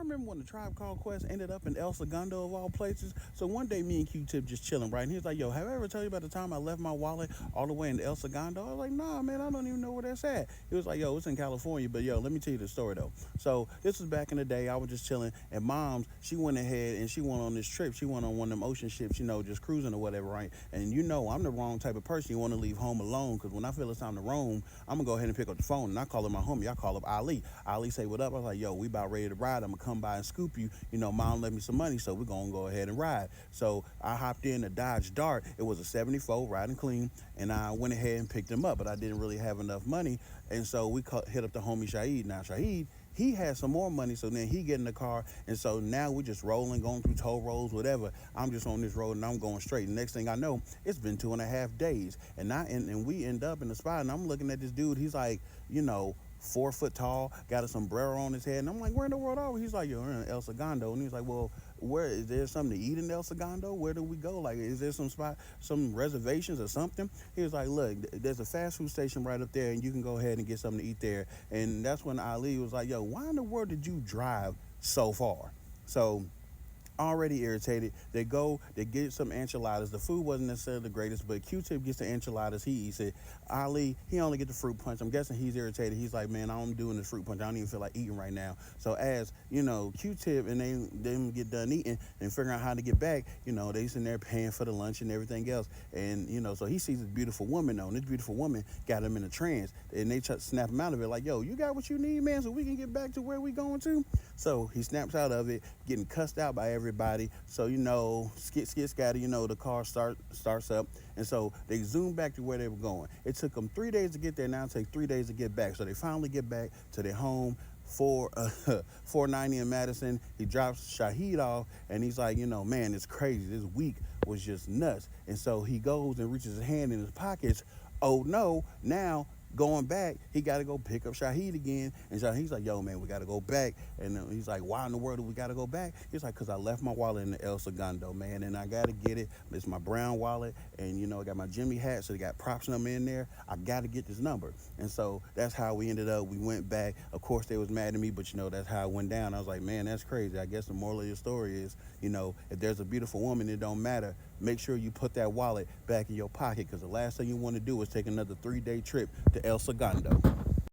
remember when the Tribe Called Quest ended up in El Segundo of all places. So one day, me and Q-Tip just chilling, right? And he was like, yo, have I ever told you about the time I left my wallet all the way in El Segundo? I was like, nah, man, I don't even know where that's at. He was like, yo, it's in California, but yo, let me tell you the story though. So this was back in the day. I was just chilling, and mom's, she went ahead and she went on this trip. She went on one of them ocean ships, just cruising or whatever, right? And I'm the wrong type of person. You want to leave home alone, because when I feel it's time to roam, I'm gonna go ahead and pick up the phone, and I call up my homie. I call up Ali. Ali say, what up? I was like, yo, we about ready to ride. I'm gonna come by and scoop you. Mom left me some money, so we're gonna go ahead and ride. So I hopped in a Dodge Dart. It was a 74, riding clean, and I went ahead and picked him up, but I didn't really have enough money, and so we hit up the homie Shahid. Now Shahid, he had some more money, so then he get in the car, and so now we're just rolling, going through toll roads, whatever. I'm just on this road, and I'm going straight. And next thing I know, it's been 2.5 days, and we end up in the spot, and I'm looking at this dude. He's like, 4 foot tall, got a sombrero on his head, and I'm like, where in the world are we? He's like, yo, we're in El Segundo. And he's like, well, where is there something to eat in El Segundo? Where do we go? Like, is there some reservations or something? He was like, look, there's a fast food station right up there, and you can go ahead and get something to eat there. And that's when Ali was like, yo, why in the world did you drive so far? So already irritated. They get some enchiladas. The food wasn't necessarily the greatest, but Q-Tip gets the enchiladas. He eats it. Ali, he only get the fruit punch. I'm guessing he's irritated. He's like, man, I'm doing this fruit punch. I don't even feel like eating right now. So as, Q-Tip and them get done eating and figuring out how to get back, they sitting there paying for the lunch and everything else. And, so he sees this beautiful woman though, and this beautiful woman got him in a trance. And they try to snap him out of it like, yo, you got what you need, man, so we can get back to where we going to? So he snaps out of it, getting cussed out by everybody. So, skit scatty, the car starts up. And so they zoom back to where they were going. It took them 3 days to get there. Now it takes 3 days to get back. So they finally get back to their home. 490 in Madison. He drops Shahid off, and he's like, man, it's crazy. This week was just nuts. And so he goes and reaches his hand in his pockets. Oh no, now going back, he got to go pick up Shahid again. And Shahid's like, yo, man, we got to go back. And he's like, why in the world do we got to go back? He's like, because I left my wallet in the El Segundo, man, and I got to get it. It's my brown wallet, and, I got my Jimmy hat, so they got props number in there. I got to get this number. And so that's how we ended up. We went back. Of course, they was mad at me, but, that's how it went down. I was like, man, that's crazy. I guess the moral of your story is, if there's a beautiful woman, it don't matter. Make sure you put that wallet back in your pocket, because the last thing you want to do is take another 3-day trip to El Segundo.